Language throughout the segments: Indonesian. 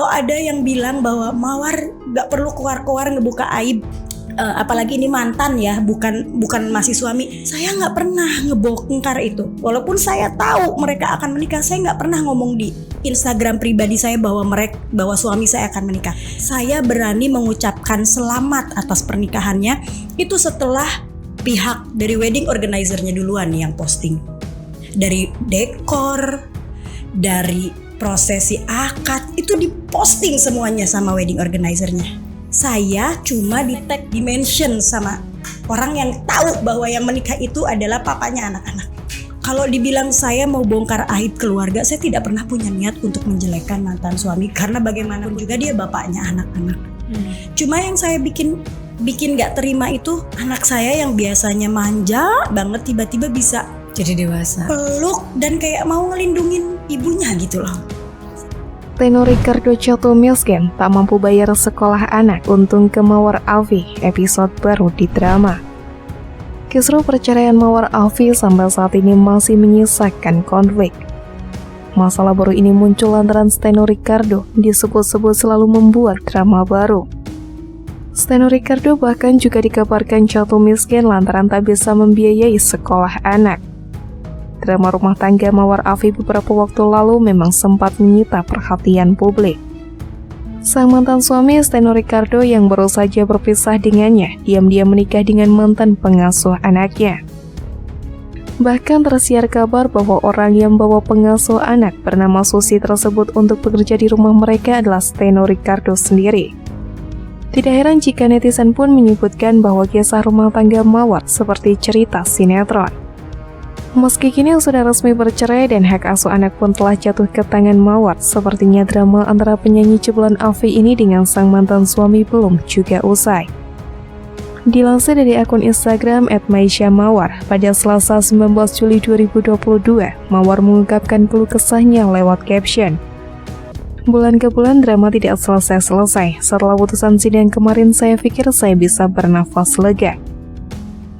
Kalau ada yang bilang bahwa Mawar gak perlu keluar-keluar ngebuka aib, apalagi ini mantan ya, bukan masih suami, saya nggak pernah ngebongkar itu. Walaupun saya tahu mereka akan menikah, saya nggak pernah ngomong di Instagram pribadi saya bahwa suami saya akan menikah. Saya berani mengucapkan selamat atas pernikahannya itu setelah pihak dari wedding organizer-nya duluan yang posting. Dari dekor, dari prosesi akad itu diposting semuanya sama wedding organizer-nya. Saya cuma di tag, di-mention sama orang yang tahu bahwa yang menikah itu adalah papanya anak-anak. Kalau dibilang saya mau bongkar aib keluarga, saya tidak pernah punya niat untuk menjelekkan mantan suami, karena bagaimanapun juga dia bapaknya anak-anak. Cuma yang saya bikin gak terima itu anak saya yang biasanya manja banget tiba-tiba bisa jadi dewasa, peluk dan kayak mau ngelindungin ibunya gitu loh. Tenor Ricardo jatuh miskin, tak mampu bayar sekolah anak, untung ke Mawar Alfi, episode baru di drama. Kisruh perceraian Mawar Alfi sampai saat ini masih menyisakan konflik. Masalah baru ini muncul lantaran Tenor Ricardo disebut-sebut selalu membuat drama baru. Tenor Ricardo bahkan juga dikabarkan jatuh miskin lantaran tak bisa membiayai sekolah anak. Drama rumah tangga Mawar Alfi beberapa waktu lalu memang sempat menyita perhatian publik. Sang mantan suami Tenor Ricardo yang baru saja berpisah dengannya diam-diam menikah dengan mantan pengasuh anaknya. Bahkan tersiar kabar bahwa orang yang bawa pengasuh anak bernama Susi tersebut untuk bekerja di rumah mereka adalah Tenor Ricardo sendiri. Tidak heran jika netizen pun menyebutkan bahwa kisah rumah tangga Mawar seperti cerita sinetron. Meski kini sudah resmi bercerai dan hak asuh anak pun telah jatuh ke tangan Mawar, sepertinya drama antara penyanyi jebolan Alfi ini dengan sang mantan suami belum juga usai. Dilansir dari akun Instagram @maisha_mawar, pada Selasa 19 Juli 2022, Mawar mengungkapkan keluh kesahnya lewat caption. Bulan ke bulan drama tidak selesai-selesai. Setelah putusan sidang kemarin saya pikir saya bisa bernafas lega.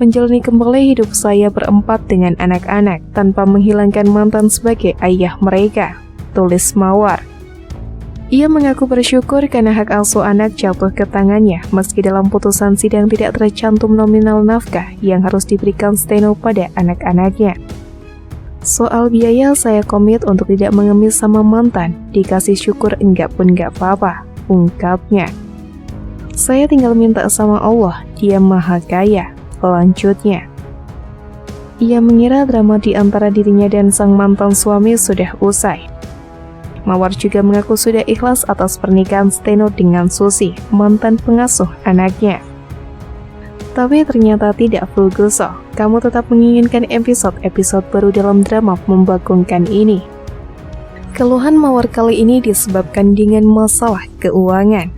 Menjalani kembali hidup saya berempat dengan anak-anak tanpa menghilangkan mantan sebagai ayah mereka, tulis Mawar. Ia mengaku bersyukur karena hak asuh anak jatuh ke tangannya meski dalam putusan sidang tidak tercantum nominal nafkah yang harus diberikan Steno pada anak-anaknya. Soal biaya saya komit untuk tidak mengemis sama mantan, dikasih syukur enggak pun enggak apa-apa, ungkapnya. Saya tinggal minta sama Allah, Dia Maha Kaya. Selanjutnya, ia mengira drama di antara dirinya dan sang mantan suami sudah usai. Mawar juga mengaku sudah ikhlas atas pernikahan Steno dengan Susi, mantan pengasuh anaknya. Tapi ternyata tidak full gosok, kamu tetap menginginkan episode baru dalam drama membagongkan ini. Keluhan Mawar kali ini disebabkan dengan masalah keuangan.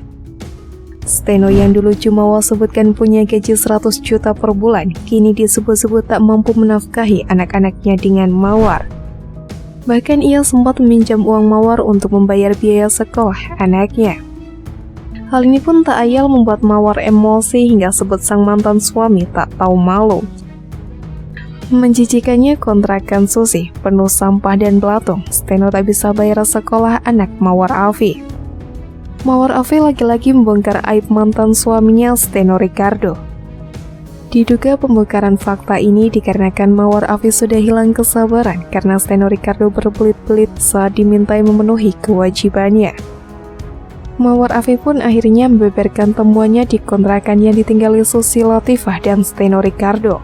Steno yang dulu Jumawa sebutkan punya gaji 100 juta per bulan, kini disebut-sebut tak mampu menafkahi anak-anaknya dengan Mawar. Bahkan ia sempat meminjam uang Mawar untuk membayar biaya sekolah anaknya. Hal ini pun tak ayal membuat Mawar emosi hingga sebut sang mantan suami tak tahu malu. Menjijikannya kontrakan Susi, penuh sampah dan belatung, Steno tak bisa bayar sekolah anak Mawar Alfi. Mawar Alfi lagi-lagi membongkar aib mantan suaminya Tenor Ricardo. Diduga pembongkaran fakta ini dikarenakan Mawar Alfi sudah hilang kesabaran karena Tenor Ricardo berbelit-belit saat dimintai memenuhi kewajibannya. Mawar Alfi pun akhirnya membeberkan temuannya di kontrakan yang ditinggali Susi Latifah dan Tenor Ricardo.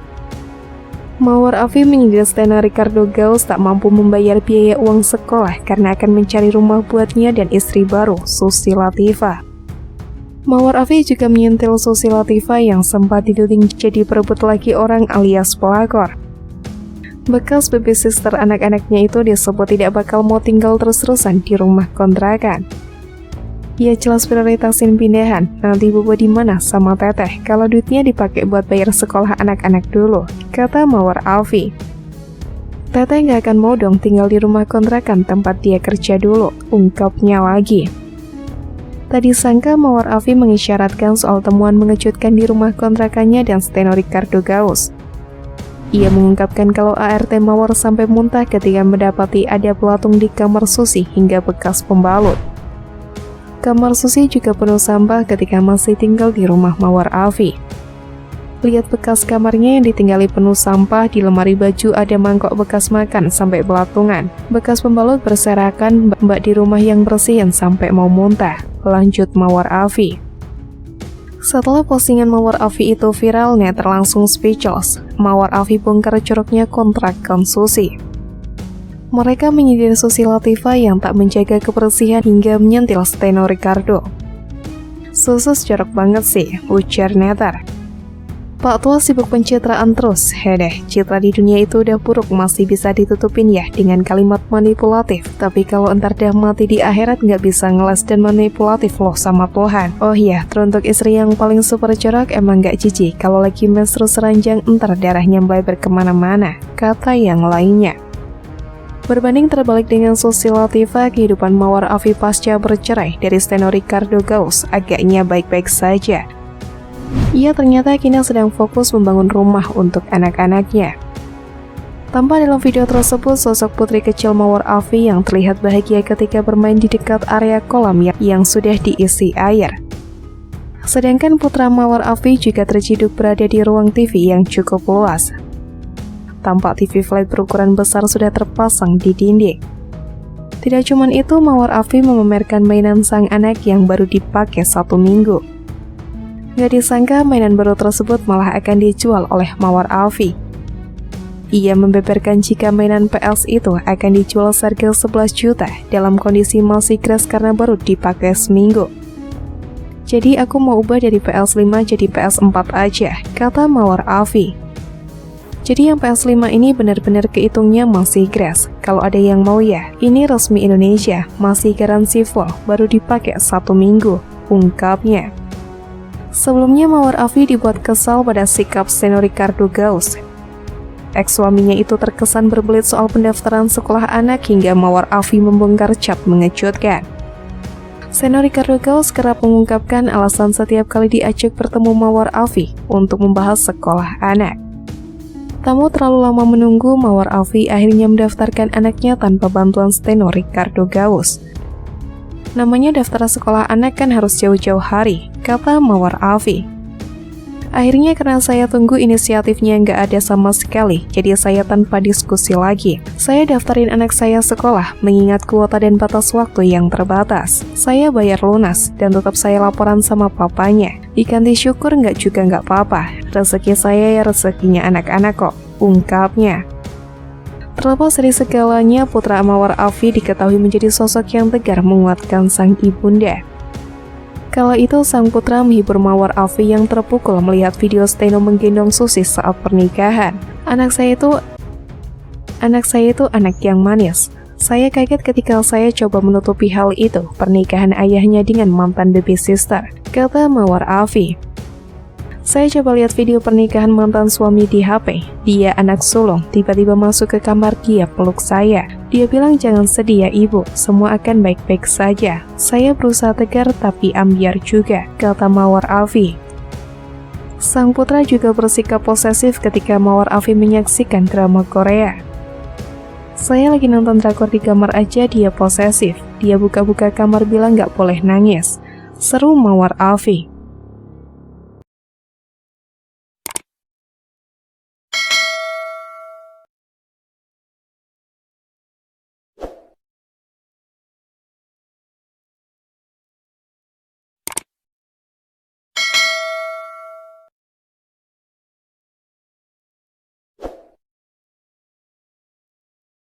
Mawar Alfi menyindir Tenor Ricardo Gaus tak mampu membayar biaya uang sekolah karena akan mencari rumah buatnya dan istri baru, Susi Latifah. Mawar Alfi juga menyentil Susi Latifah yang sempat dituding jadi perebut laki orang alias pelakor. Bekas baby sister anak-anaknya itu disebut tidak bakal mau tinggal terus-terusan di rumah kontrakan. Ia jelas prioritasin pindahan, nanti bobo di mana sama teteh kalau duitnya dipakai buat bayar sekolah anak-anak dulu, kata Mawar Alfi. Teteh gak akan mau dong tinggal di rumah kontrakan tempat dia kerja dulu, ungkapnya lagi. Tadi sangka Mawar Alfi mengisyaratkan soal temuan mengejutkan di rumah kontrakannya dan Tenor Ricardo Gaus. Ia mengungkapkan kalau ART Mawar sampai muntah ketika mendapati ada belatung di kamar Susi hingga bekas pembalut. kamar Susi juga penuh sampah ketika masih tinggal di rumah Mawar Alfi. Lihat bekas kamarnya yang ditinggali penuh sampah, di lemari baju ada mangkok bekas makan sampai belatungan. Bekas pembalut berserakan, mbak di rumah yang bersihin sampai mau muntah. Lanjut Mawar Alfi. Setelah postingan Mawar Alfi itu viral, net langsung speechless. Mawar Alfi bongkar coroknya kontrakan Susi. Mereka menyindir Susi Latifah yang tak menjaga kebersihan hingga menyentil Steno Ricardo. "Susus jorok banget sih," ujar netter. "Pak Tua sibuk pencitraan terus, hedeh, citra di dunia itu udah buruk masih bisa ditutupin ya dengan kalimat manipulatif. Tapi kalau entar dah mati di akhirat nggak bisa ngeles dan manipulatif loh sama Tuhan. Oh iya, teruntuk istri yang paling super jorok emang nggak jijik kalau lagi menstru seranjang entar darahnya melebar kemana-mana," kata yang lainnya. Berbanding terbalik dengan Susi Latifah, kehidupan Mawar Alfi pasca bercerai dari Steno Ricardo Gauss agaknya baik-baik saja. Ia ternyata kini sedang fokus membangun rumah untuk anak-anaknya. Tampak dalam video tersebut sosok putri kecil Mawar Alfi yang terlihat bahagia ketika bermain di dekat area kolam yang sudah diisi air. Sedangkan putra Mawar Alfi juga terciduk berada di ruang TV yang cukup luas. Tampak TV flat berukuran besar sudah terpasang di dinding. Tidak cuma itu, Mawar Alfi memamerkan mainan sang anak yang baru dipakai 1 minggu. Gak disangka mainan baru tersebut malah akan dijual oleh Mawar Alfi. Ia membeberkan jika mainan PS itu akan dijual seharga 11 juta dalam kondisi masih crash karena baru dipakai seminggu. "Jadi aku mau ubah dari PS5 jadi PS4 aja," kata Mawar Alfi. "Jadi yang PS5 ini benar-benar kehitungnya masih crash. Kalau ada yang mau ya, ini resmi Indonesia, masih garansi full, baru dipakai 1 minggu, ungkapnya. Sebelumnya Mawar Alfi dibuat kesal pada sikap Steno Ricardo Gauss. Ex-suaminya itu terkesan berbelit soal pendaftaran sekolah anak hingga Mawar Alfi membongkar cap mengejutkan. Steno Ricardo Gauss kerap mengungkapkan alasan setiap kali diajak bertemu Mawar Alfi untuk membahas sekolah anak. Tak mau terlalu lama menunggu, Mawar Alfi akhirnya mendaftarkan anaknya tanpa bantuan Steno Ricardo Gauss. "Namanya daftar sekolah anak kan harus jauh-jauh hari," kata Mawar Alfi. "Akhirnya karena saya tunggu inisiatifnya nggak ada sama sekali, jadi saya tanpa diskusi lagi. Saya daftarin anak saya sekolah, mengingat kuota dan batas waktu yang terbatas. Saya bayar lunas, dan tetap saya laporan sama papanya. Diganti syukur nggak juga nggak apa-apa, rezeki saya ya rezekinya anak-anak kok," ungkapnya. Terlepas dari segalanya, putra Mawar Alfi diketahui menjadi sosok yang tegar menguatkan sang ibunda. Kala itu sang putra menghibur Mawar Alfi yang terpukul melihat video Steno menggendong Susi saat pernikahan. Anak saya itu anak yang manis. Saya kaget ketika saya coba menutupi hal itu, pernikahan ayahnya dengan mantan baby sister," kata Mawar Alfi. "Saya coba lihat video pernikahan mantan suami di HP. Dia anak sulung, tiba-tiba masuk ke kamar, dia peluk saya. Dia bilang jangan sedih ya ibu, semua akan baik-baik saja. Saya berusaha tegar tapi ambiar juga," kata Mawar Alfi. Sang putra juga bersikap posesif ketika Mawar Alfi menyaksikan drama Korea. "Saya lagi nonton drakor di kamar aja dia posesif. Dia buka-buka kamar bilang gak boleh nangis," seru Mawar Alfi.